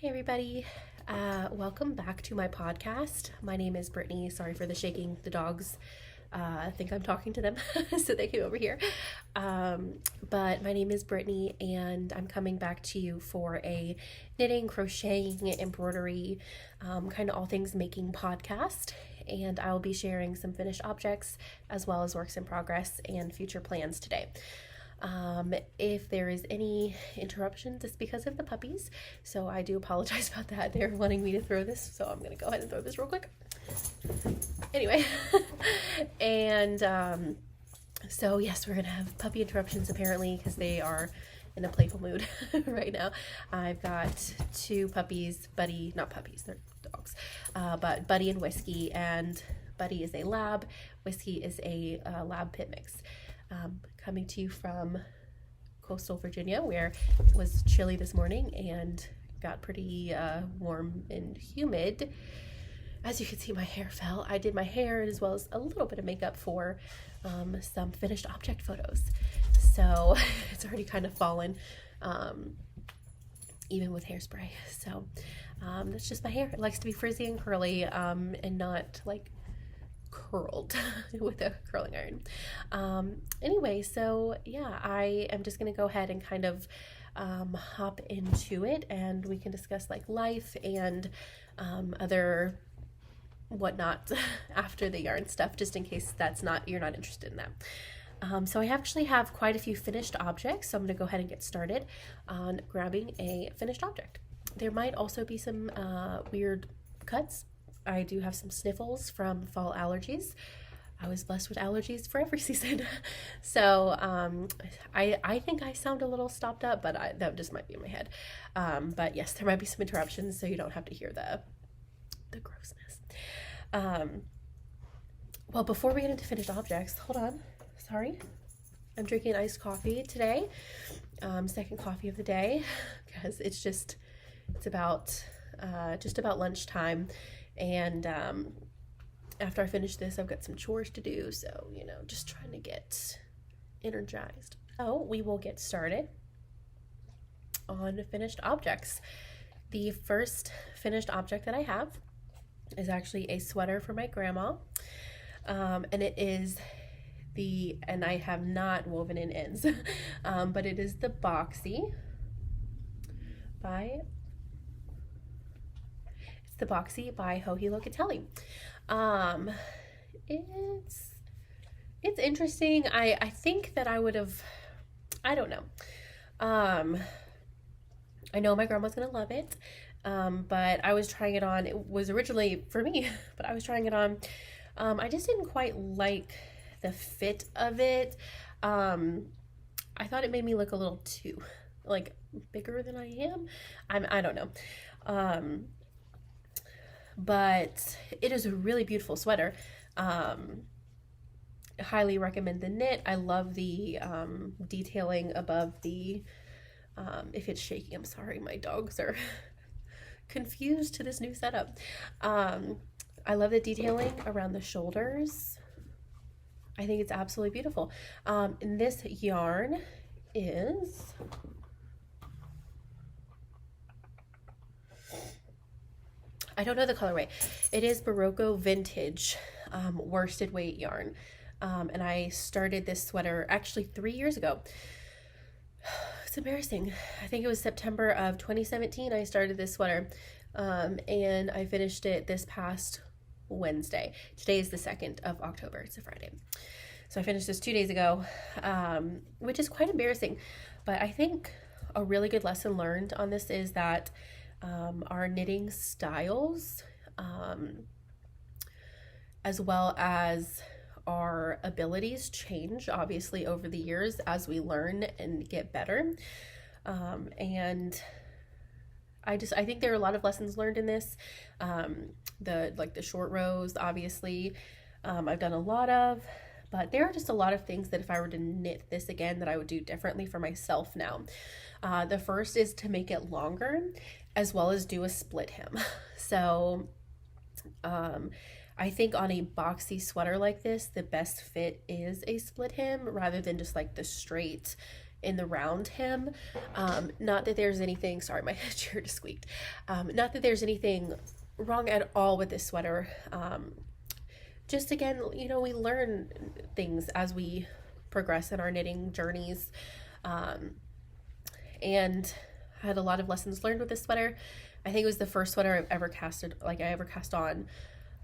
Hey everybody, welcome back to my podcast. My name is Britany. Sorry for the shaking. The dogs think I'm talking to them, so they came over here. But my name is Britany, and I'm coming back to you for a knitting, crocheting, embroidery, kind of all things making podcast. And I'll be sharing some finished objects as well as works in progress and future plans today. If there is any interruptions, it's because of the puppies, so I do apologize about that. They're wanting me to throw this, so I'm gonna go ahead and throw this real quick. Anyway, and so yes, we're gonna have puppy interruptions apparently because they are in a playful mood right now. I've got two puppies, Buddy, not puppies, they're dogs, but Buddy and Whiskey, and Buddy is a lab, Whiskey is a lab pit mix. Coming to you from coastal Virginia, where it was chilly this morning and got pretty warm and humid. As you can see, my hair fell. I did my hair as well as a little bit of makeup for some finished object photos. So it's already kind of fallen, even with hairspray. So that's just my hair. It likes to be frizzy and curly and not like curled with a curling iron. Anyway, so yeah, I am just gonna go ahead and kind of hop into it, and we can discuss like life and other whatnot after the yarn stuff, just in case you're not interested in that. So I actually have quite a few finished objects, so I'm gonna go ahead and get started on grabbing a finished object. There might also be some weird cuts. I do have some sniffles from fall allergies. I was blessed with allergies for every season. So I think I sound a little stopped up, but that just might be in my head. But yes, there might be some interruptions, so you don't have to hear the grossness. Well, before we get into finished objects, hold on. Sorry. I'm drinking iced coffee today. Second coffee of the day, because it's about just about lunchtime. And after I finish this, I've got some chores to do, so just trying to get energized. So we will get started on finished objects. The first finished object that I have is actually a sweater for my grandma, and it is and I have not woven in ends, but it is the Boxy by Locatelli. It's interesting. I think that I would have, I don't know. I know my grandma's gonna love it, but I was trying it on. It was originally for me, but I was trying it on. I just didn't quite like the fit of it. I thought it made me look a little too like bigger than I am. I don't know. But it is a really beautiful sweater. Highly recommend the knit. I love the detailing above the if it's shaky, I'm sorry, my dogs are confused to this new setup. I love the detailing around the shoulders. I think it's absolutely beautiful. And this yarn is I don't know the colorway. It is Barocco Vintage worsted weight yarn. And I started this sweater actually 3 years ago. It's embarrassing. I think it was September of 2017 I started this sweater. And I finished it this past Wednesday. Today is the 2nd of October. It's a Friday. So I finished this 2 days ago, which is quite embarrassing. But I think a really good lesson learned on this is that our knitting styles, as well as our abilities, change obviously over the years as we learn and get better. And I think there are a lot of lessons learned in this. The short rows, obviously, I've done a lot of, but there are just a lot of things that if I were to knit this again that I would do differently for myself now. The first is to make it longer, as well as do a split hem. So I think on a boxy sweater like this, the best fit is a split hem rather than just like the straight in the round hem. Not that there's anything, sorry, my chair just squeaked. Not that there's anything wrong at all with this sweater. Just again, you know, we learn things as we progress in our knitting journeys. And I had a lot of lessons learned with this sweater. I think it was the first sweater I've ever casted, like I ever cast on.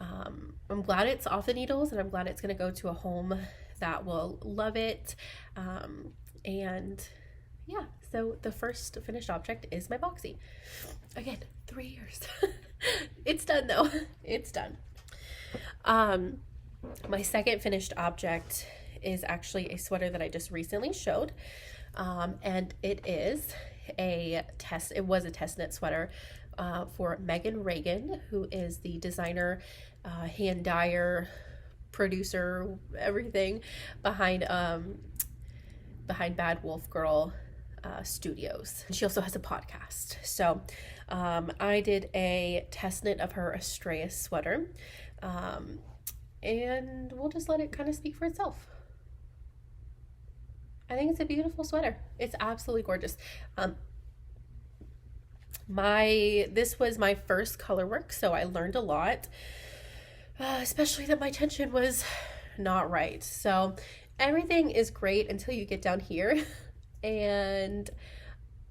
I'm glad it's off the needles, and I'm glad it's going to go to a home that will love it. And yeah, so the first finished object is my Boxy. Again, 3 years. It's done though. It's done. My second finished object is actually a sweater that I just recently showed. And it is it was a test knit sweater for Meghan Reghan, who is the designer, hand dyer, producer, everything behind Bad Wolf Girl Studios. She also has a podcast. So I did a test knit of her Astreus sweater, and we'll just let it kind of speak for itself. I think it's a beautiful sweater. It's absolutely gorgeous. This was my first color work, so I learned a lot, especially that my tension was not right. So everything is great until you get down here, and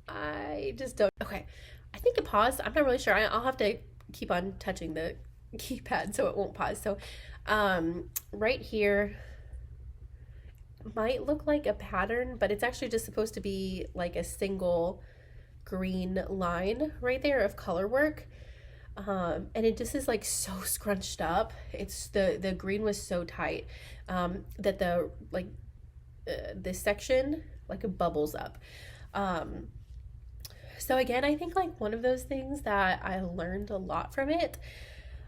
I just don't. Okay, I think it paused. I'm not really sure. I'll have to keep on touching the keypad so it won't pause. So right here might look like a pattern, but it's actually just supposed to be like a single green line right there of color work, and it just is like so scrunched up. It's the green was so tight that the this section like it bubbles up. So again, I think like one of those things that I learned a lot from it,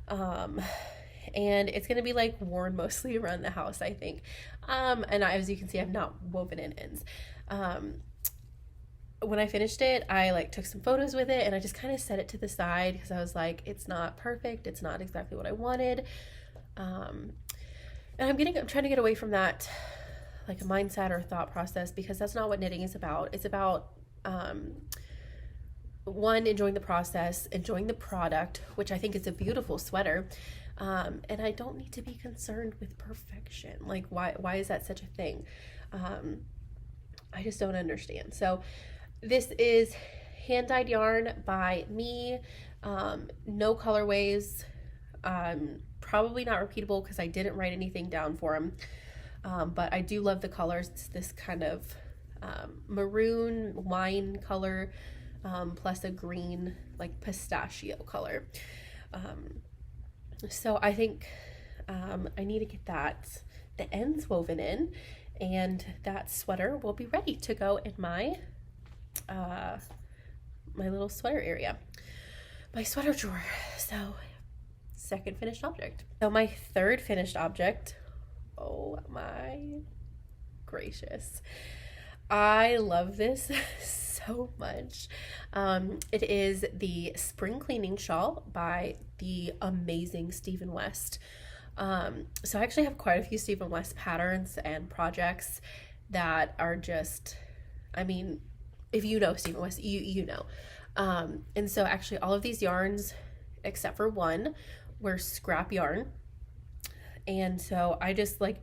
and it's gonna be like worn mostly around the house, I think. And as you can see, I've not woven in ends. When I finished it, I like took some photos with it, and I just kind of set it to the side because I was like, it's not perfect, it's not exactly what I wanted. And I'm trying to get away from that like a mindset or thought process, because that's not what knitting is about. It's about one, enjoying the process, enjoying the product, which I think is a beautiful sweater. And I don't need to be concerned with perfection. Like, why is that such a thing? I just don't understand. So this is hand-dyed yarn by me. No colorways, probably not repeatable because I didn't write anything down for them. But I do love the colors. It's this kind of maroon wine color, plus a green like pistachio color. So I think I need to get the ends woven in, and that sweater will be ready to go in my my little sweater area, my sweater drawer. So second finished object. So my third finished object, oh my gracious, I love this so much. It is the spring cleaning shawl by the amazing Stephen West. So I actually have quite a few Stephen West patterns and projects that are just, I mean, if you know Stephen West, you know. And so actually all of these yarns, except for one, were scrap yarn. And so I just like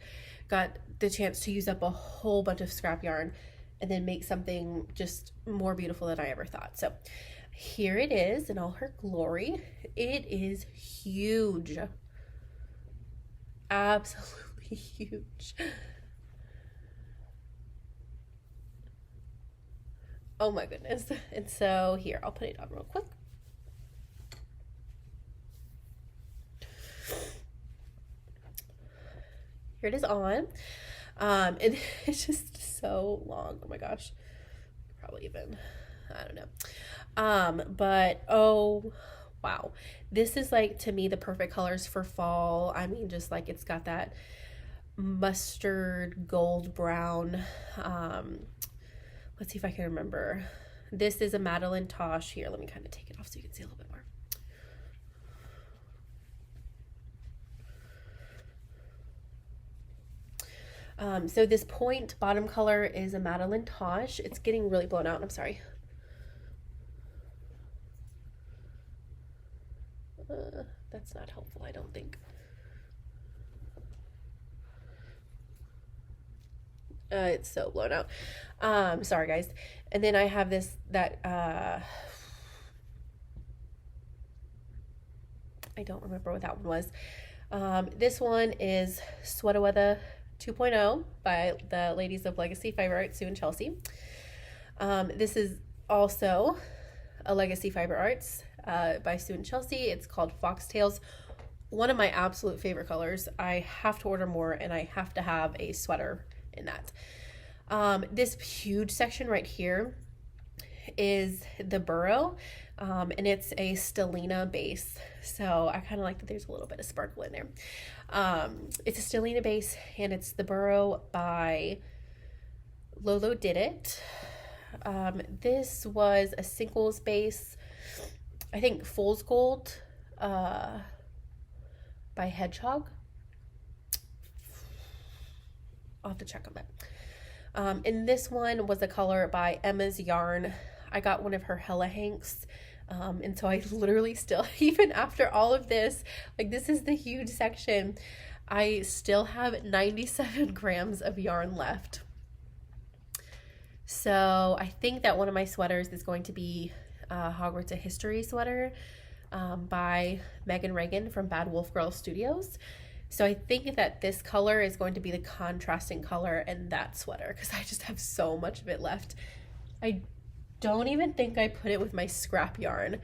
got the chance to use up a whole bunch of scrap yarn and then make something just more beautiful than I ever thought. So here it is in all her glory. It is huge. Absolutely huge. Oh my goodness. And so here, I'll put it on real quick. Here it is on. And it's just so long. Oh my gosh. Probably even, I don't know. But oh wow. This is like, to me, the perfect colors for fall. I mean, just like it's got that mustard gold brown. Let's see if I can remember. This is a Madeline Tosh. Here, let me kind of take it off so you can see a little bit more. So this point bottom color is a Madeleine Tosh. It's getting really blown out. I'm sorry. That's not helpful, I don't think. It's so blown out. Sorry guys. And then I have that I don't remember what that one was. This one is Sweater Weather 2.0 by the ladies of Legacy Fiber Arts, Sue and Chelsea. This is also a Legacy Fiber Arts by Sue and Chelsea. It's called Foxtails. One of my absolute favorite colors. I have to order more, and I have to have a sweater in that. This huge section right here is the burrow, and it's a stellina base, so I kind of like that there's a little bit of sparkle in there. It's a stellina base, and it's the burrow by Lolo Did It. This was a singles base, I think Fool's Gold by Hedgehog. I'll have to check on that. And this one was a color by Emma's Yarn. I got one of her Hella Hanks. And so I literally still, even after all of this, like this is the huge section, I still have 97 grams of yarn left. So I think that one of my sweaters is going to be Hogwarts A History sweater by Meghan Reghan from Bad Wolf Girl Studios. So I think that this color is going to be the contrasting color in that sweater because I just have so much of it left. I don't even think I put it with my scrap yarn.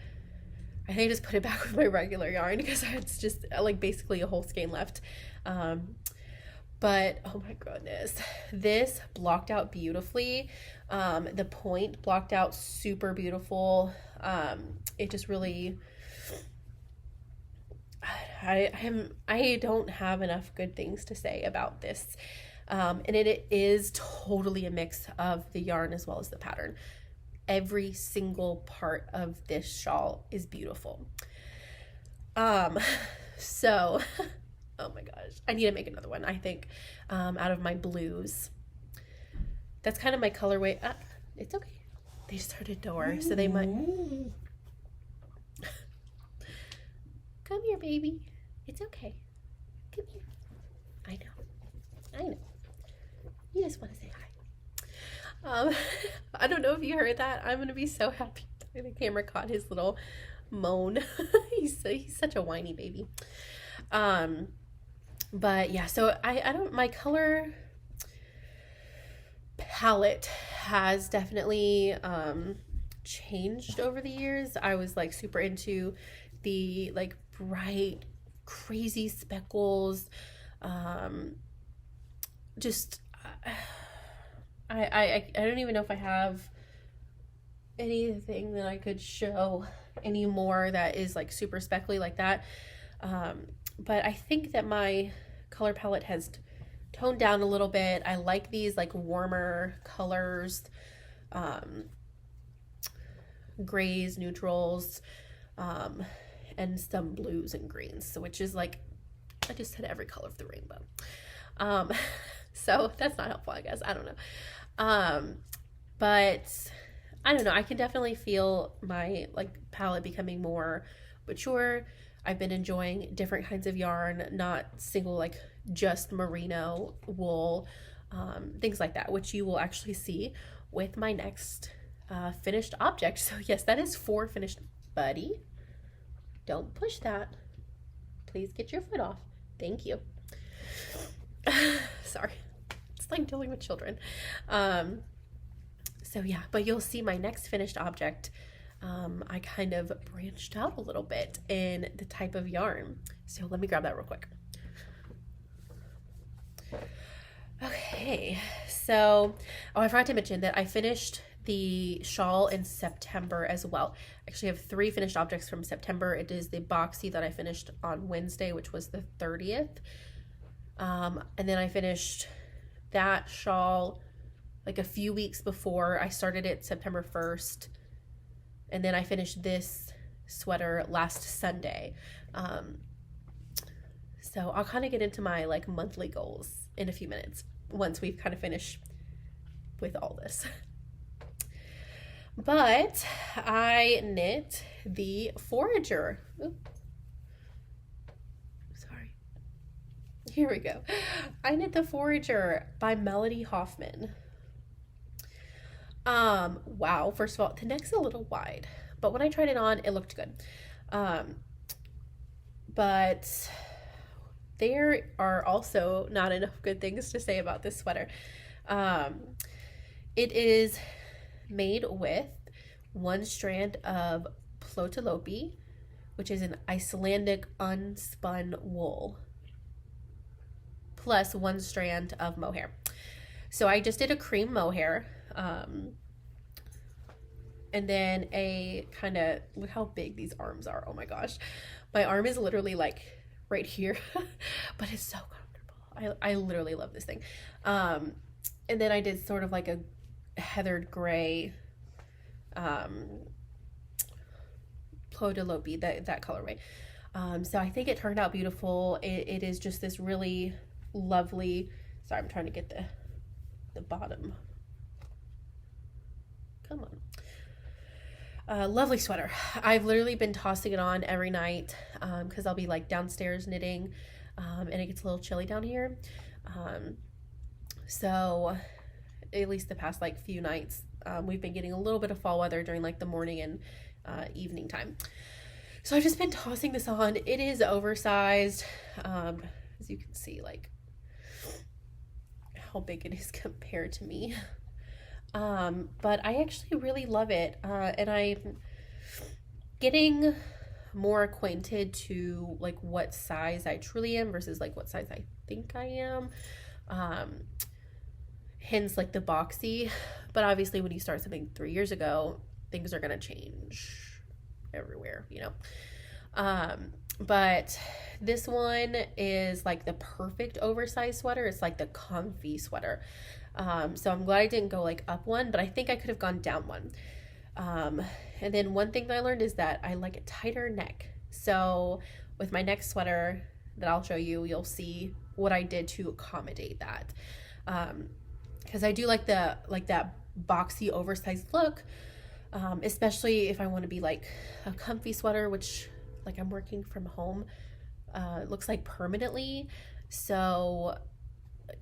I think I just put it back with my regular yarn because it's just like basically a whole skein left. But oh my goodness, this blocked out beautifully. The point blocked out super beautiful. It just really, I don't have enough good things to say about this. And it is totally a mix of the yarn as well as the pattern. Every single part of this shawl is beautiful. So oh my gosh, I need to make another one, I think, out of my blues. That's kind of my colorway. It's okay. They just heard a door, so they might. Come here, baby. It's okay. Come here. I know. You just want to say hi. I don't know if you heard that. I'm gonna be so happy the camera caught his little moan. He's such a whiny baby. But yeah, so my color palette has definitely changed over the years. I was like super into the like bright, crazy speckles. Just I don't even know if I have anything that I could show anymore that is like super speckly like that. But I think that my color palette has toned down a little bit. I like these like warmer colors, grays, neutrals, and some blues and greens. So which is like, I just had every color of the rainbow. So that's not helpful, I guess. I don't know. But I don't know. I can definitely feel my like palette becoming more mature. I've been enjoying different kinds of yarn, not single, like just merino, wool, things like that, which you will actually see with my next finished object. So yes, that is 4 finished. Buddy, don't push that. Please get your foot off. Thank you. Sorry. It's like dealing with children. So yeah, but you'll see my next finished object. I kind of branched out a little bit in the type of yarn. So let me grab that real quick. Okay, so, I forgot to mention that I finished the shawl in September as well. I actually have 3 finished objects from September. It is the Boxy that I finished on Wednesday, which was the 30th. And then I finished that shawl like a few weeks before. I started it September 1st. And then I finished this sweater last Sunday. So I'll kind of get into my like monthly goals in a few minutes. once we've kind of finished with all this. But I knit the Farager. Ooh. Sorry. Here we go. I knit the Farager by Melody Hoffman. Wow, first of all, the neck's a little wide, but when I tried it on, it looked good. But there are also not enough good things to say about this sweater. It is made with one strand of Locatelli, which is an Icelandic unspun wool, plus one strand of mohair. So I just did a cream mohair, and then a kind of, look how big these arms are. Oh my gosh. My arm is literally like right here, but it's so comfortable. I literally love this thing. And then I did sort of like a heathered gray, Locatelli, that colorway. So I think it turned out beautiful. It is just this really lovely, sorry, I'm trying to get the bottom. Come on. Lovely sweater. I've literally been tossing it on every night because I'll be like downstairs knitting, and it gets a little chilly down here. So at least the past like few nights, we've been getting a little bit of fall weather during like the morning and evening time. So I've just been tossing this on. It is oversized, as you can see, like how big it is compared to me. But I actually really love it, and I'm getting more acquainted to like what size I truly am versus like what size I think I am, hence like the Boxy. But obviously when you start something 3 years ago, things are gonna change everywhere, you know. But this one is like the perfect oversized sweater. It's like the comfy sweater. So I'm glad I didn't go like up one, but I think I could have gone down one. And then one thing that I learned is that I like a tighter neck. So with my next sweater that I'll show you, you'll see what I did to accommodate that. Cause I do like that boxy oversized look, especially if I want to be like a comfy sweater, which like I'm working from home, it looks like permanently. So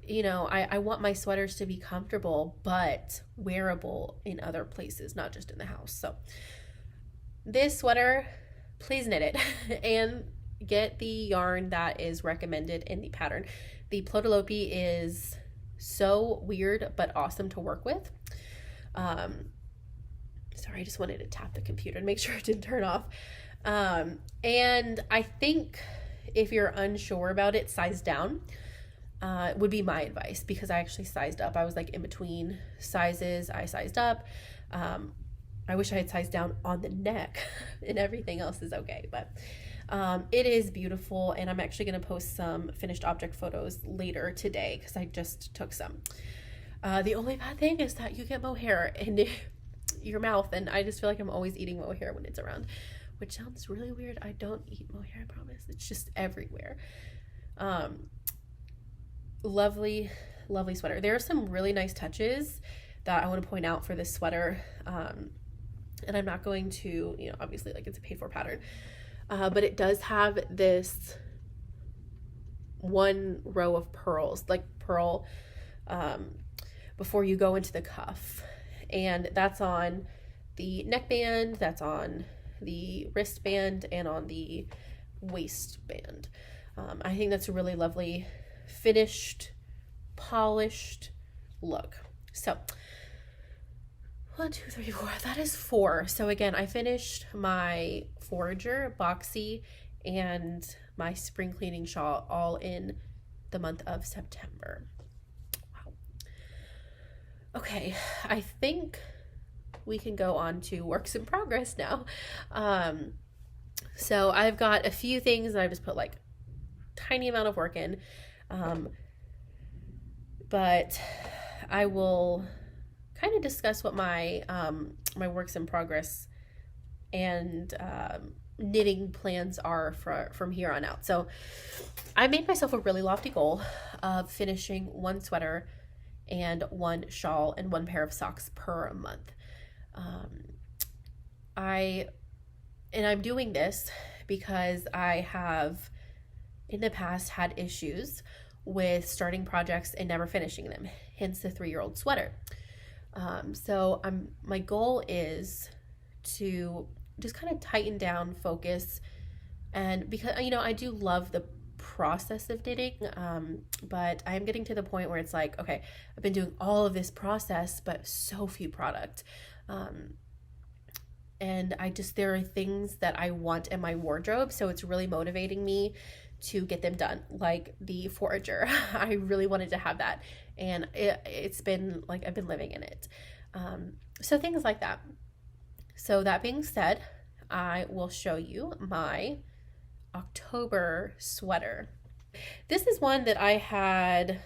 you know, I want my sweaters to be comfortable, but wearable in other places, not just in the house. So this sweater, please knit it and get the yarn that is recommended in the pattern. The Locatelli is so weird, but awesome to work with. Sorry, I just wanted to tap the computer and make sure it didn't turn off. And I think if you're unsure about it, size down. Would be my advice, because I actually sized up. I was like in between sizes. I sized up. I wish I had sized down on the neck and everything else is okay, but it is beautiful, and I'm actually going to post some finished object photos later today because I just took some. The only bad thing is that you get mohair in your mouth, and I just feel like I'm always eating mohair when it's around, which sounds really weird. I don't eat mohair, I promise. It's just everywhere. Lovely sweater. There are some really nice touches that I want to point out for this sweater, and I'm not going to, you know, obviously like it's a paid for pattern, but it does have this one row of pearls, like pearl, before you go into the cuff, and that's on the neckband, that's on the wristband, and on the waistband. I think that's a really lovely finished, polished look. So 1, 2, 3, 4, that is 4. So again, I finished my Farager, Boxy, and my spring cleaning shawl all in the month of September. Wow. Okay, I think we can go on to works in progress now. So I've got a few things that I just put like tiny amount of work in. But I will kind of discuss what my my works in progress and knitting plans are from here on out. So I made myself a really lofty goal of finishing one sweater and 1 shawl and 1 pair of socks per month. I'm doing this because I have in the past had issues with starting projects and never finishing them, hence the 3-year-old sweater. So my goal is to just kind of tighten down, focus, and because, you know, I do love the process of knitting, but I'm getting to the point where it's like, okay, I've been doing all of this process, but so few product. And there are things that I want in my wardrobe, so it's really motivating me to get them done, like the Farager. I really wanted to have that, and it's been like I've been living in it. So things like that. So that being said, I will show you my October sweater. This is one that I had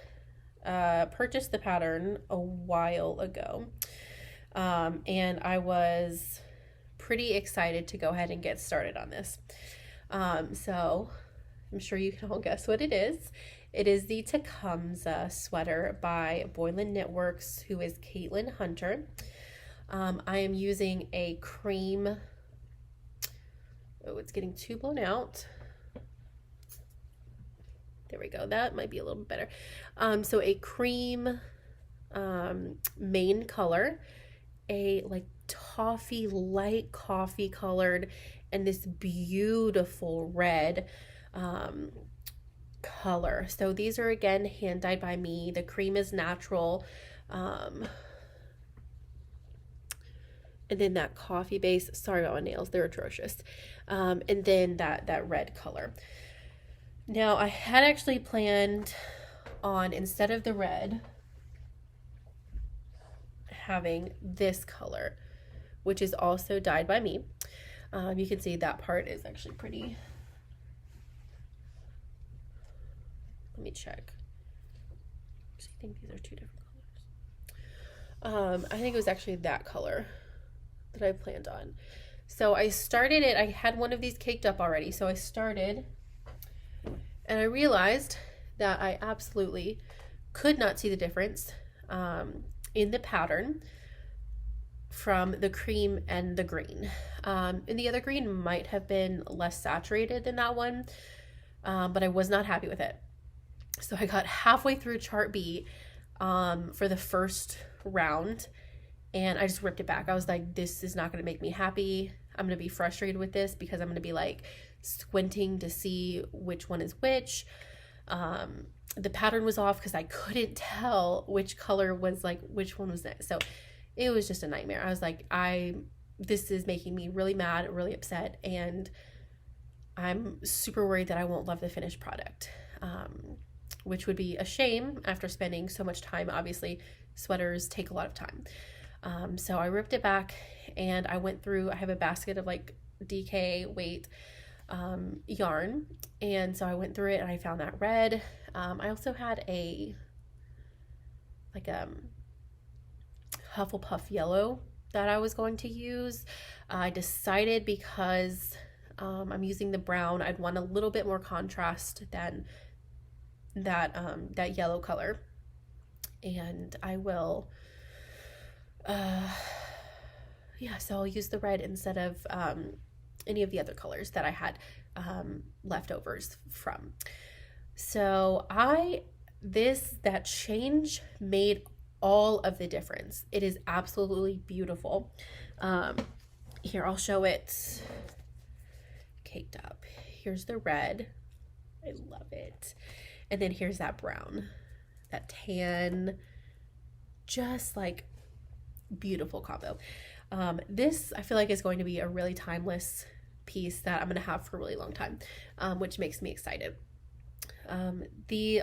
purchased the pattern a while ago, and I was pretty excited to go ahead and get started on this. So I'm sure you can all guess what it is. It is the Tecumseh sweater by Boyland Knitworks, who is Caitlin Hunter. I am using a cream. Oh, it's getting too blown out. There we go. That might be a little bit better. So a cream main color, a like toffee, light coffee colored, and this beautiful red color. So these are again hand dyed by me. The cream is natural. And then that coffee base, sorry about my nails, they're atrocious. And then that red color. Now I had actually planned on, instead of the red, having this color, which is also dyed by me. You can see that part is actually pretty. Let me check. I think these are 2 different colors. I think it was actually that color that I planned on. So I started it, I had one of these caked up already. So I started and I realized that I absolutely could not see the difference in the pattern from the cream and the green. And the other green might have been less saturated than that one, but I was not happy with it. So I got halfway through chart B for the first round, and I just ripped it back. I was like, this is not going to make me happy. I'm going to be frustrated with this because I'm going to be like squinting to see which one is which. The pattern was off because I couldn't tell which color was like which one was next. So it was just a nightmare. I was like, this is making me really mad, really upset, and I'm super worried that I won't love the finished product, which would be a shame after spending so much time. Obviously, sweaters take a lot of time. So I ripped it back and I went through, I have a basket of like DK weight yarn, and so I went through it and I found that red. I also had a Hufflepuff yellow that I was going to use. I decided because I'm using the brown, I'd want a little bit more contrast than that yellow color, and I will so I'll use the red instead of any of the other colors that I had leftovers from. So that change made all of the difference. It is absolutely beautiful. Here, I'll show it caked up. Here's the red. I love it. And then here's that brown, that tan, just like beautiful combo. This I feel like is going to be a really timeless piece that I'm going to have for a really long time, which makes me excited. The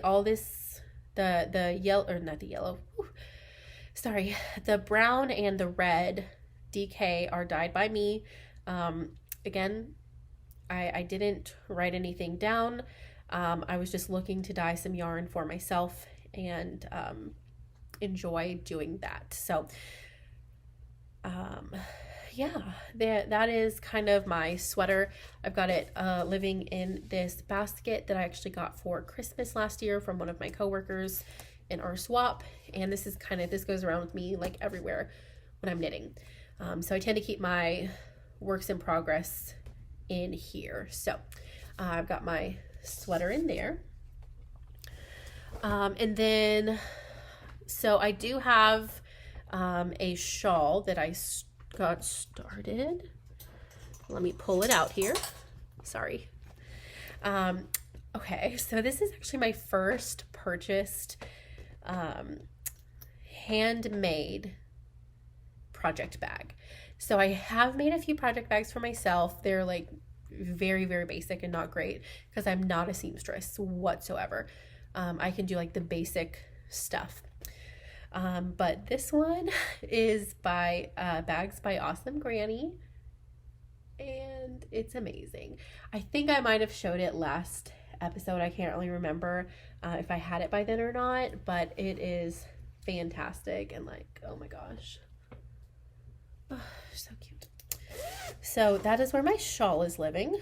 brown and the red DK are dyed by me. Again, I didn't write anything down. I was just looking to dye some yarn for myself and enjoy doing that. So that is kind of my sweater. I've got it living in this basket that I actually got for Christmas last year from one of my coworkers, in our swap, and this goes around with me like everywhere when I'm knitting. So I tend to keep my works in progress in here. So I've got my sweater in there. And then, so I do have a shawl that I got started. Let me pull it out here. Sorry. Okay, so this is actually my first purchased handmade project bag. So I have made a few project bags for myself. They're like very, very basic and not great because I'm not a seamstress whatsoever. I can do like the basic stuff. But this one is by Bags by Awesome Granny, and it's amazing. I think I might have showed it last episode. I can't really remember if I had it by then or not, but it is fantastic and like, oh my gosh. Oh, so cute. So that is where my shawl is living,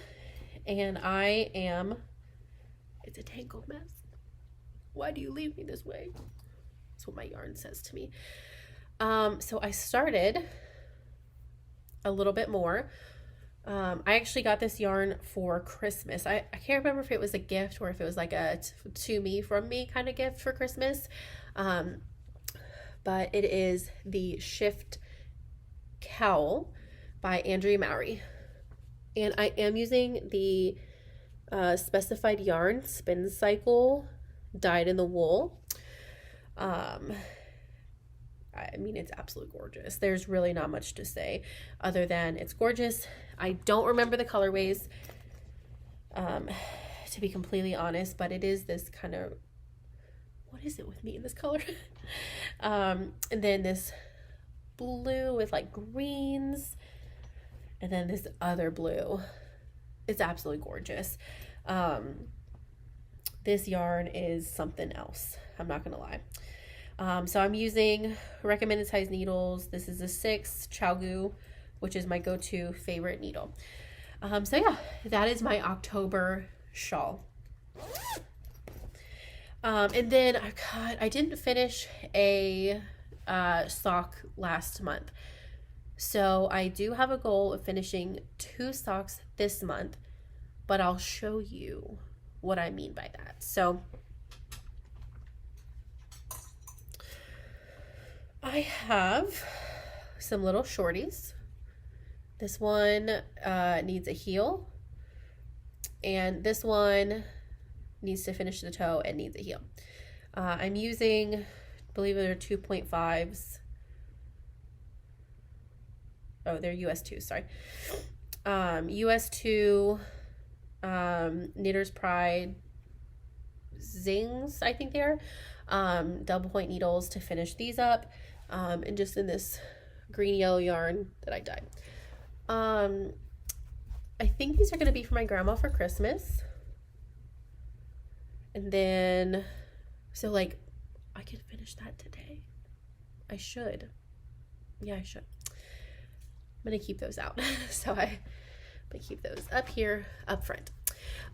and it's a tangled mess. Why do you leave me this way? That's what my yarn says to me. So I started a little bit more. I actually got this yarn for Christmas. I can't remember if it was a gift or if it was like a to me from me kind of gift for Christmas. But it is the Shift Cowl by Andrea Mowry. And I am using the specified yarn spin cycle dyed in the wool. I mean, it's absolutely gorgeous. There's really not much to say other than it's gorgeous. I don't remember the colorways, to be completely honest, but it is this kind of, what is it with me in this color? And then this blue with like greens, and then this other blue. It's absolutely gorgeous. This yarn is something else. I'm not gonna lie. So I'm using recommended size needles. This is a 6 Chalgu, which is my go-to favorite needle. So yeah, that is my October shawl. And then I didn't finish a sock last month. So I do have a goal of finishing 2 socks this month, but I'll show you what I mean by that. So I have some little shorties. This one needs a heel, and this one needs to finish the toe and needs a heel. I'm using, I believe they're 2.5s. Oh, they're US 2, sorry. US 2 Knitter's Pride Zings, I think they are. Double point needles to finish these up. And just in this green yellow yarn that I dyed. I think these are going to be for my grandma for Christmas. And then, so like, I can finish that today. I should. Yeah, I should. I'm going to keep those out. So I'm going to keep those up here, up front.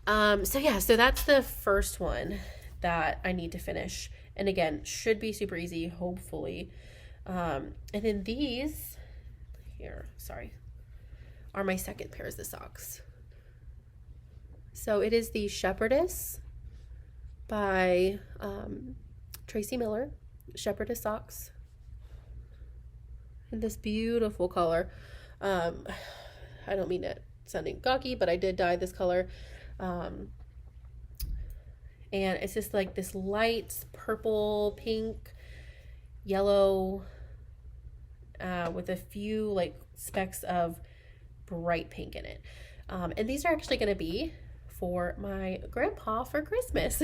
So yeah, so that's the first one that I need to finish. And again, should be super easy, hopefully. And then these here, sorry, are my second pairs of socks. So it is the Shephardess by Tracey Millar, Shephardess socks. In this beautiful color. I don't mean it sounding gawky, but I did dye this color. And it's just like this light purple, pink, yellow, with a few like specks of bright pink in it. And these are actually going to be for my grandpa for Christmas.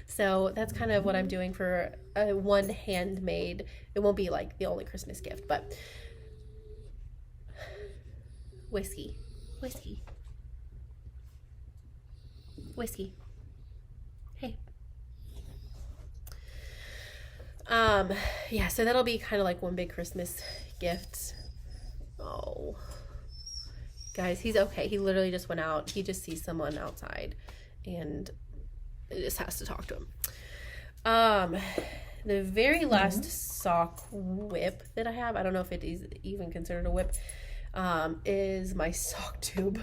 So that's kind of what I'm doing for a one handmade. It won't be like the only Christmas gift, but whiskey. Hey. Yeah, so that'll be kind of like one big Christmas gift. Oh, guys, he's okay. He literally just went out. He just sees someone outside and it just has to talk to him. the very last sock whip that I have, I don't know if it is even considered a whip, is my sock tube.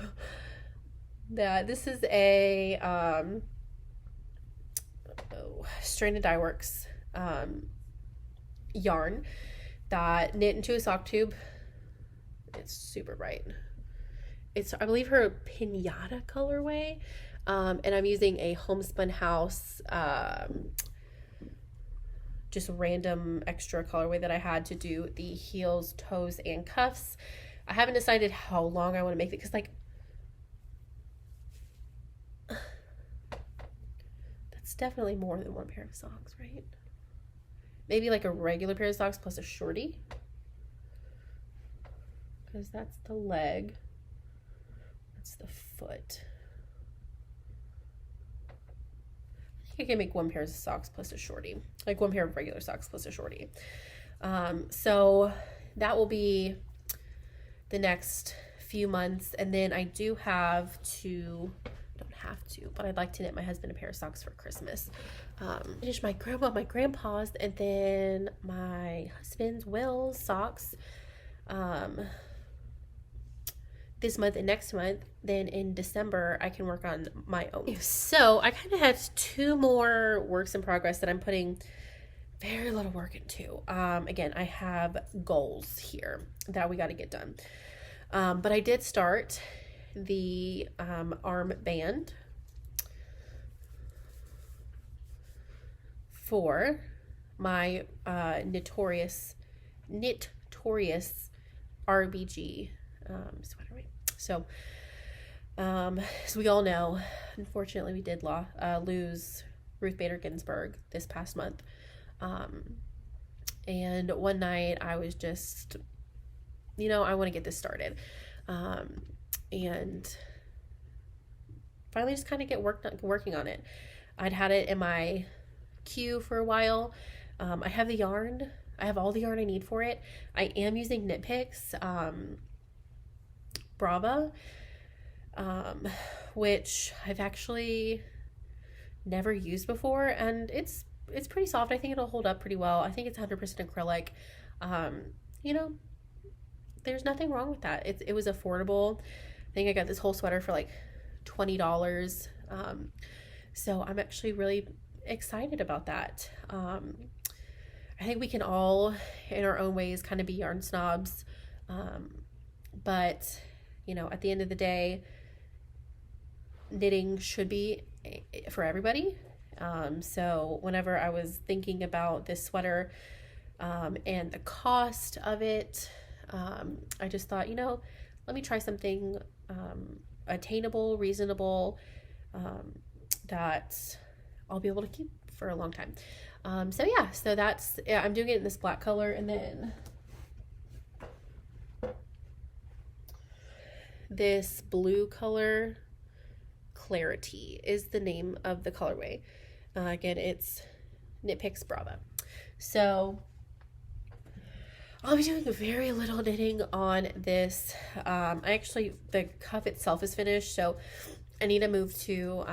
This is a stranded Dyeworks yarn that knit into a sock tube. It's super bright. It's, I believe, her Pinata colorway, and I'm using a Homespun House just random extra colorway that I had to do the heels, toes, and cuffs. I haven't decided how long I want to make it, because like that's definitely more than one pair of socks, right? Maybe like a regular pair of socks plus a shorty, because that's the leg, that's the foot. I can make one pair of socks plus a shorty, like one pair of regular socks plus a shorty. So that will be the next few months. And then I do have to, don't have to, but I'd like to knit my husband a pair of socks for Christmas. Finish my grandma, my grandpa's, and then my husband's Will's socks this month and next month. Then in December I can work on my own. So I kind of had 2 more works in progress that I'm putting very little work into. Again, I have goals here that we got to get done, but I did start the arm band for my Knitorious RBG sweater weight. So as we all know, unfortunately we did lose Ruth Bader Ginsburg this past month, and one night I was just, you know, I want to get this started, and finally just kind of get working on it. I'd had it in my queue for a while. I have the yarn. I have all the yarn I need for it. I am using Knit Picks Brava, which I've actually never used before, and it's pretty soft. I think it'll hold up pretty well. I think it's 100% acrylic. You know, there's nothing wrong with that. It was affordable. I think I got this whole sweater for like $20. So I'm actually really excited about that. I think we can all, in our own ways, kind of be yarn snobs. But, you know, at the end of the day, knitting should be for everybody. So whenever I was thinking about this sweater and the cost of it, I just thought, you know, let me try something attainable, reasonable, that I'll be able to keep for a long time. So yeah, so that's, yeah, I'm doing it in this black color, and then this blue color, Clarity is the name of the colorway. Again, it's Knit Picks Brava. So I'll be doing very little knitting on this. The cuff itself is finished, so I need to move to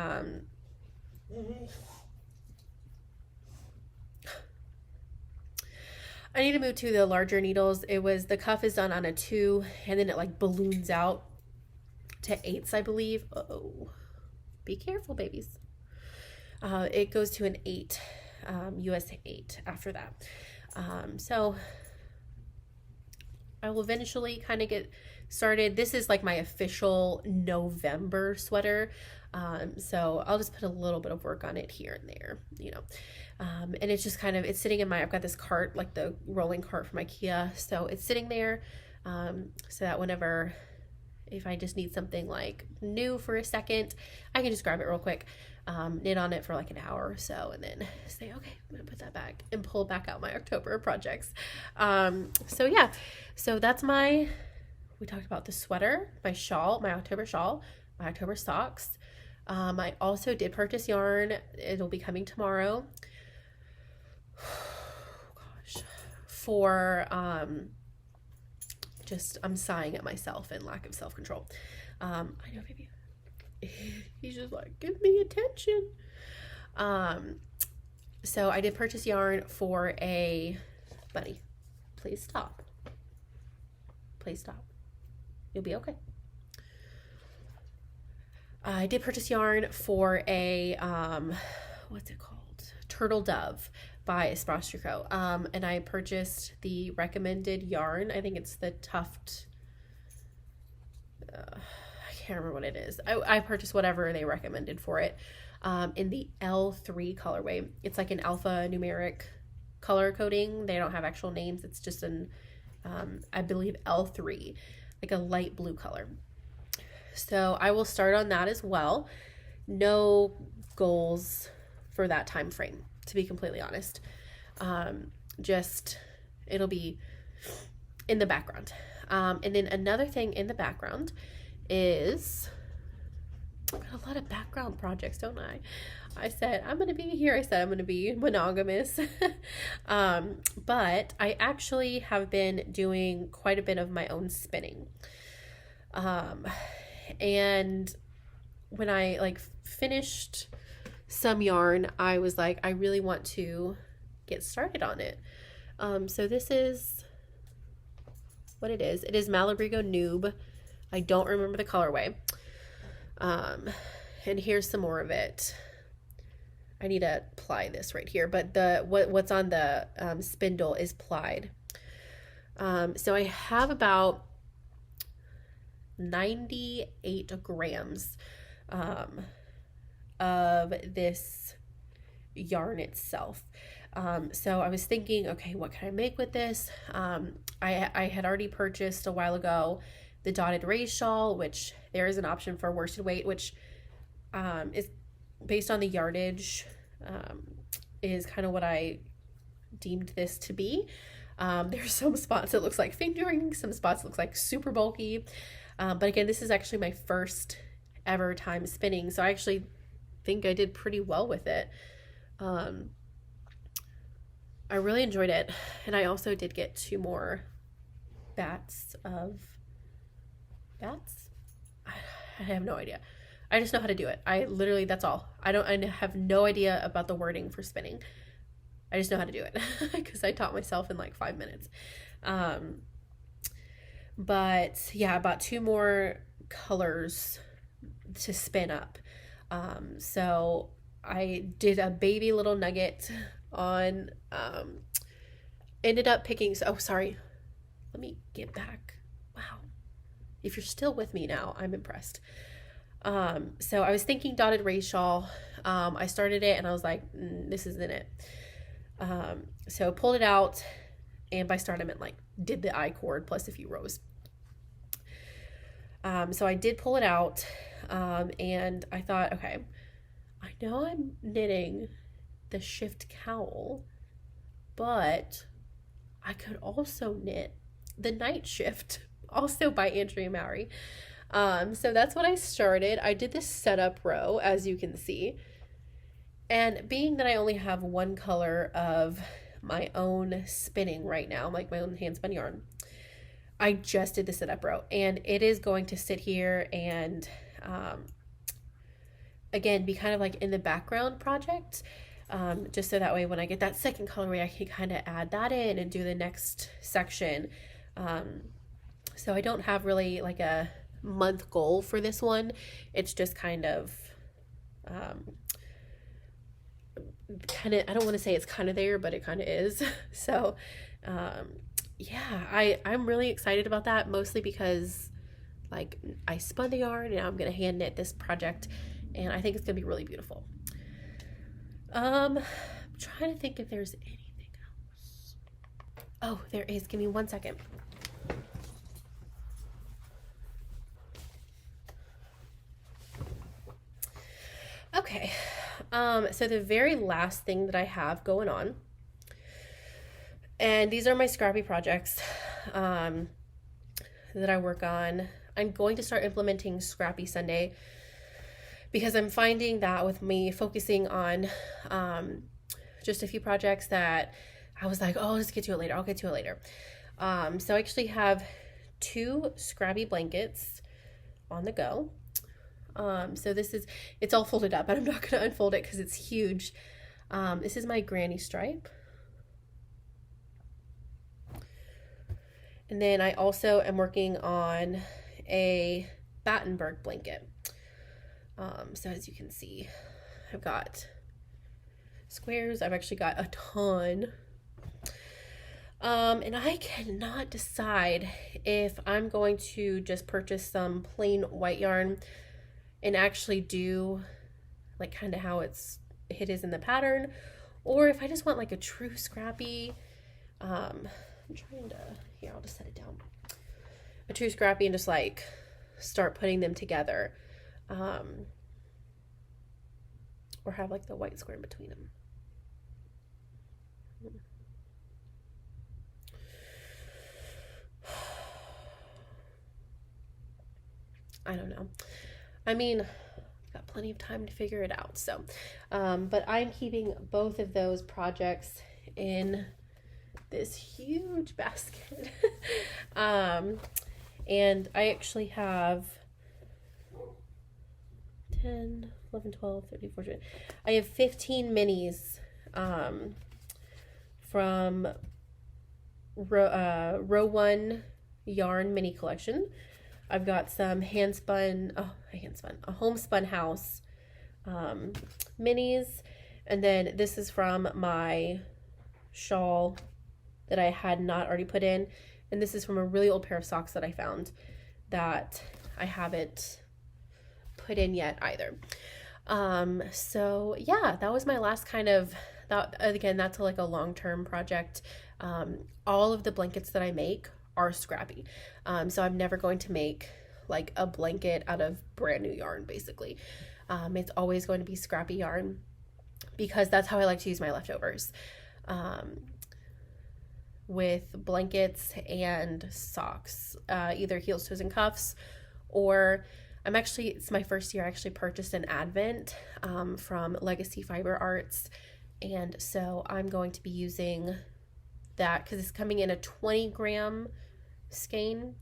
the larger needles. The cuff is done on a 2, and then it like balloons out to 8s, I believe. Oh, be careful, babies. It goes to an 8, US 8 after that. So I will eventually kind of get started. This is like my official November sweater. So I'll just put a little bit of work on it here and there, you know. And it's just kind of, it's sitting in I've got this cart, like the rolling cart from IKEA. So it's sitting there, so that whenever, if I just need something like new for a second, I can just grab it real quick, knit on it for like an hour or so, and then say, okay, I'm gonna put that back and pull back out my October projects. So yeah, so that's we talked about the sweater, my shawl, my October shawl, my October socks. I also did purchase yarn. It'll be coming tomorrow. Gosh, for I'm sighing at myself and lack of self-control. I know, baby. He's just like, give me attention. So I did purchase yarn for a, buddy, please stop. Please stop. You'll be okay. I did purchase yarn for a, what's it called? Turtle Dove by Astreus. And I purchased the recommended yarn. I think it's the Tuft, I can't remember what it is. I purchased whatever they recommended for it, in the L3 colorway. It's like an alphanumeric color coding. They don't have actual names. It's just an, I believe L3, like a light blue color. So I will start on that as well. No goals for that time frame, to be completely honest. Just, it'll be in the background. And then another thing in the background is, I've got a lot of background projects, don't I? I said, I'm going to be here. I said, I'm going to be monogamous. But I actually have been doing quite a bit of my own spinning. And when I like finished some yarn, I was like, I really want to get started on it. So this is what it is. It is Malabrigo Noob. I don't remember the colorway. And here's some more of it. I need to ply this right here, but what's on the spindle is plied. So I have about 98 grams of this yarn itself. So I was thinking, okay, what can I make with this? I had already purchased a while ago the dotted raised shawl, which there is an option for worsted weight, which is based on the yardage, is kind of what I deemed this to be. There's some spots it looks like fingering, some spots it looks like super bulky. But again, this is actually my first ever time spinning, so I actually think I did pretty well with it. I really enjoyed it, and I also did get 2 more bats. I have no idea. I just know how to do it. I literally, that's all. I have no idea about the wording for spinning. I just know how to do it because I taught myself in like 5 minutes. But yeah, I bought 2 more colors to spin up. So I did a baby little nugget on, ended up picking, oh, sorry. Let me get back. Wow. If you're still with me now, I'm impressed. So I was thinking dotted raised shawl. I started it and I was like, this isn't it. So pulled it out, and by start I meant like did the I cord plus a few rows. So I did pull it out, and I thought, okay, I know I'm knitting the Shift cowl, but I could also knit the Nightshift, also by Andrea Mowry. So that's what I started. I did this setup row, as you can see. And being that I only have 1 color of my own spinning right now, like my own hand spun yarn, I just did the setup row, and it is going to sit here and, again, be kind of like in the background project, just so that way when I get that second colorway, I can kind of add that in and do the next section. So I don't have really like a month goal for this one. It's just kind of, I don't want to say it's kind of there, but it kind of is. So, yeah, I'm really excited about that, mostly because like I spun the yarn and now I'm going to hand knit this project, and I think it's going to be really beautiful. I'm trying to think if there's anything else. Oh, there is. Give me 1 second. Okay. So the very last thing that I have going on, and these are my scrappy projects that I work on. I'm going to start implementing Scrappy Sunday because I'm finding that with me focusing on just a few projects that I was like, oh, I'll just get to it later. I'll get to it later. So I actually have 2 scrappy blankets on the go. So this is, it's all folded up, and I'm not going to unfold it because it's huge. This is my granny stripe. And then I also am working on a Battenburg blanket. So as you can see, I've got squares. I've actually got a ton. And I cannot decide if I'm going to just purchase some plain white yarn and actually do like kind of how it is in the pattern, or if I just want like a true scrappy, I'm trying to, here, I'll just set it down. A true scrappy and just like start putting them together. Or have like the white square in between them. I don't know. I mean, I've got plenty of time to figure it out. So, but I'm keeping both of those projects in this huge basket. And I actually have 10, 11, 12, 13, 14. I have 15 minis from row 1 yarn mini collection. I've got some a homespun house minis, and then this is from my shawl that I had not already put in, and this is from a really old pair of socks that I found that I haven't put in yet either. So yeah, that was my last kind of, that again, that's like a long-term project. All of the blankets that I make are scrappy. So I'm never going to make like a blanket out of brand new yarn, basically. It's always going to be scrappy yarn because that's how I like to use my leftovers. With blankets and socks, either heels, toes, and cuffs, or it's my first year. I actually purchased an Advent from Legacy Fiber Arts, and so I'm going to be using that because it's coming in a 20-gram skein.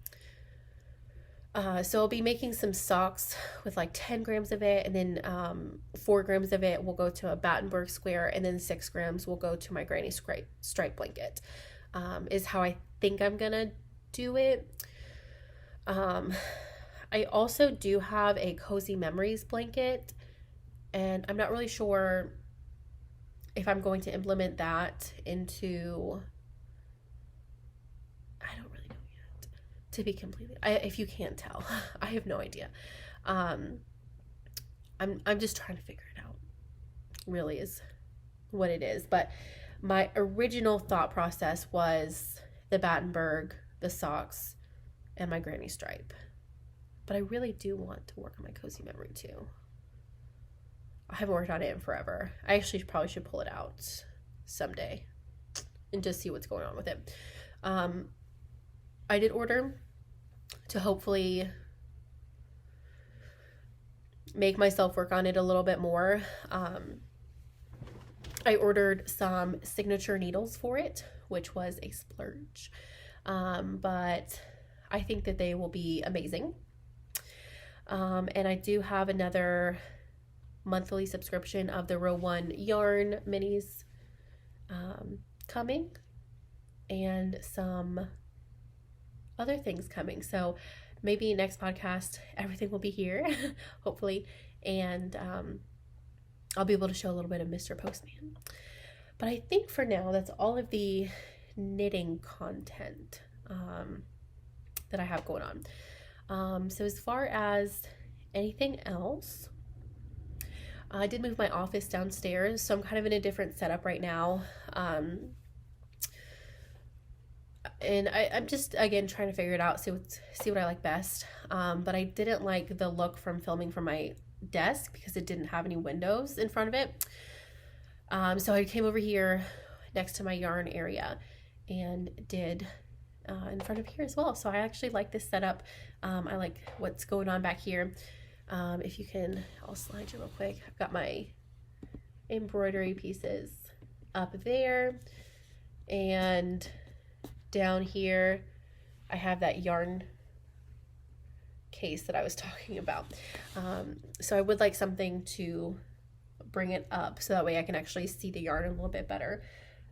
So I'll be making some socks with like 10 grams of it, and then 4 grams of it will go to a Battenburg square, and then 6 grams will go to my granny stripe blanket, is how I think I'm gonna do it. I also do have a Cozy Memories blanket, and I'm not really sure if I'm going to implement that into, I don't really know yet, to be completely, if you can't tell, I have no idea. I'm just trying to figure it out, really is what it is. But my original thought process was the Battenburg, the socks, and my granny stripe. But I really do want to work on my Cozy Memory too. I haven't worked on it in forever. I actually probably should pull it out someday and just see what's going on with it. I did order to hopefully make myself work on it a little bit more. I ordered some signature needles for it, which was a splurge. But I think that they will be amazing. And I do have another monthly subscription of the row 1 yarn minis coming, and some other things coming. So maybe next podcast, everything will be here, hopefully. And I'll be able to show a little bit of Mr. Postman. But I think for now, that's all of the knitting content that I have going on. So as far as anything else, I did move my office downstairs, so I'm kind of in a different setup right now. And I'm just, again, trying to figure it out, see what I like best. But I didn't like the look from filming from my desk because it didn't have any windows in front of it. So I came over here next to my yarn area and did in front of here as well. So I actually like this setup. I like what's going on back here. If you can, I'll slide you real quick. I've got my embroidery pieces up there, and down here I have that yarn case that I was talking about. So I would like something to bring it up so that way I can actually see the yarn a little bit better.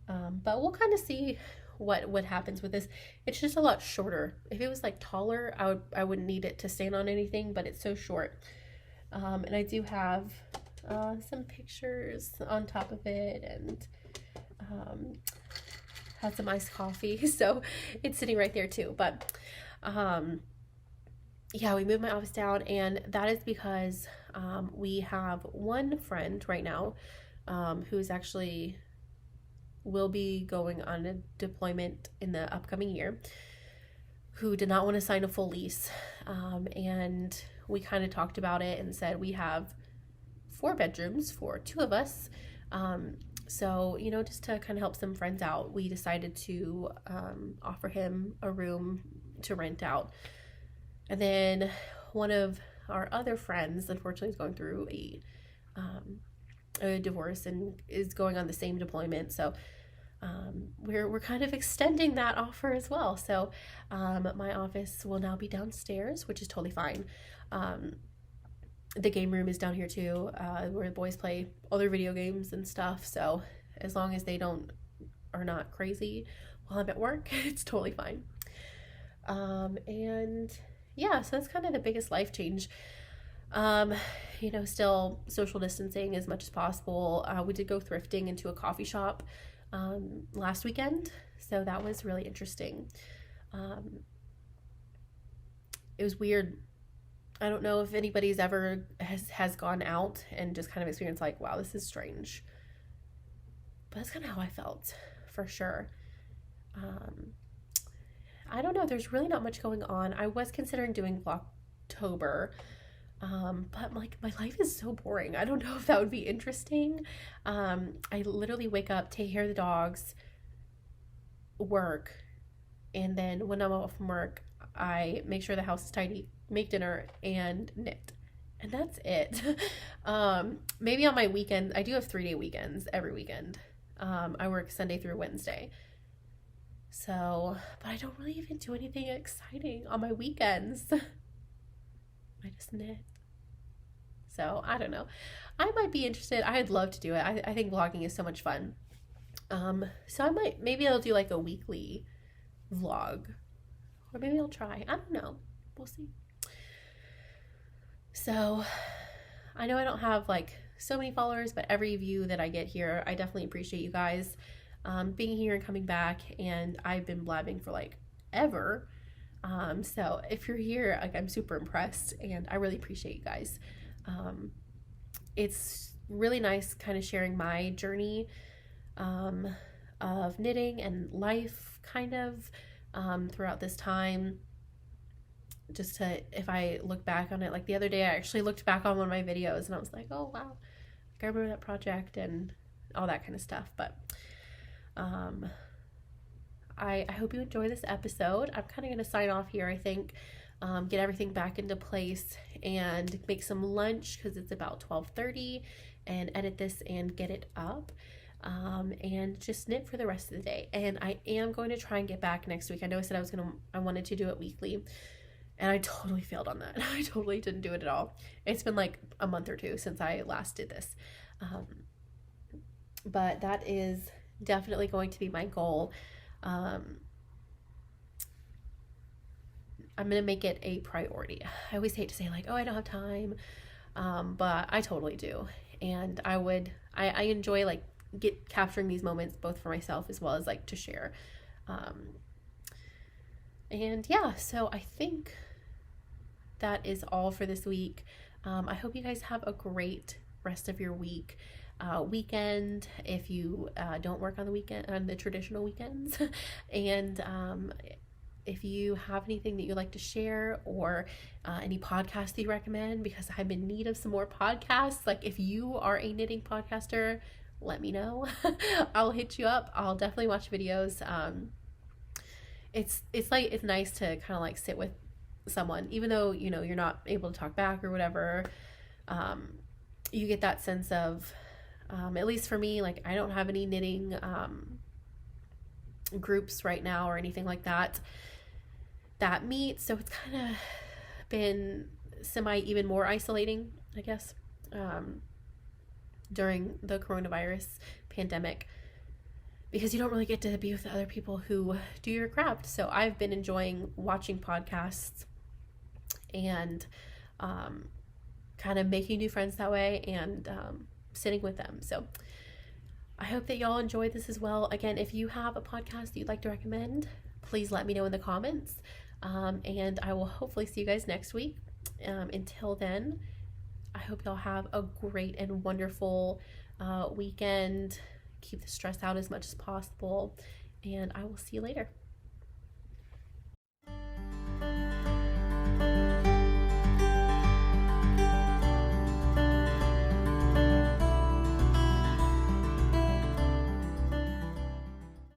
But we'll kind of see what happens with this. It's just a lot shorter. If it was like taller, I wouldn't need it to stand on anything, but it's so short. And I do have some pictures on top of it, and had some iced coffee, so it's sitting right there too. But yeah, we moved my office down, and that is because we have one friend right now who's actually will be going on a deployment in the upcoming year, who did not want to sign a full lease. And we kind of talked about it and said we have 4 bedrooms for 2 of us. So, you know, just to kind of help some friends out, we decided to offer him a room to rent out. And then one of our other friends, unfortunately, is going through a divorce and is going on the same deployment. So we're kind of extending that offer as well. So my office will now be downstairs, which is totally fine. The game room is down here too, where the boys play all their video games and stuff. So as long as they are not crazy while I'm at work, it's totally fine. And yeah, so that's kind of the biggest life change. You know, still social distancing as much as possible. We did go thrifting into a coffee shop last weekend, so that was really interesting. It was weird. I don't know if anybody's ever has gone out and just kind of experienced like, wow, this is strange. But that's kind of how I felt, for sure. I don't know. There's really not much going on. I was considering doing Vlogtober, but like my life is so boring. I don't know if that would be interesting. I literally wake up, take care of the dogs, work, and then when I'm off from work, I make sure the house is tidy, make dinner, and knit. And that's it. Maybe on my weekend, I do have 3-day weekends every weekend. I work Sunday through Wednesday. So, but I don't really even do anything exciting on my weekends. I just knit. So, I don't know. I might be interested. I'd love to do it. I think vlogging is so much fun. So maybe I'll do like a weekly vlog. Or maybe I'll try. I don't know. We'll see. So, I know I don't have like so many followers, but every view that I get here, I definitely appreciate you guys being here and coming back. And I've been blabbing for like ever. So if you're here, like, I'm super impressed, and I really appreciate you guys. It's really nice kind of sharing my journey of knitting and life kind of throughout this time. Just to, if I look back on it, like the other day I actually looked back on one of my videos and I was like, oh wow, I remember that project and all that kind of stuff. But I hope you enjoy this episode. I'm kind of going to sign off here, I think, get everything back into place and make some lunch because it's about 12:30, and edit this and get it up, and just knit for the rest of the day. And I am going to try and get back next week. I know I said I wanted to do it weekly, and I totally failed on that. I totally didn't do it at all. It's been like a month or 2 since I last did this. But that is definitely going to be my goal. I'm going to make it a priority. I always hate to say like, oh, I don't have time. But I totally do. And I enjoy like capturing these moments both for myself as well as like to share. And yeah, so I think that is all for this week. I hope you guys have a great rest of your week. Weekend, if you don't work on the weekend, on the traditional weekends. And if you have anything that you'd like to share, or any podcasts that you recommend, because I'm in need of some more podcasts. Like if you are a knitting podcaster, let me know. I'll hit you up. I'll definitely watch videos. It's nice to kind of like sit with someone, even though, you know, you're not able to talk back or whatever. You get that sense of, at least for me, like I don't have any knitting groups right now or anything like that meet, so it's kind of been even more isolating, I guess. during the coronavirus pandemic, because you don't really get to be with other people who do your craft. So I've been enjoying watching podcasts and kind of making new friends that way, and sitting with them. So I hope that y'all enjoyed this as well. Again, if you have a podcast that you'd like to recommend, please let me know in the comments. And I will hopefully see you guys next week. Until then, I hope y'all have a great and wonderful weekend. Keep the stress out as much as possible, and I will see you later.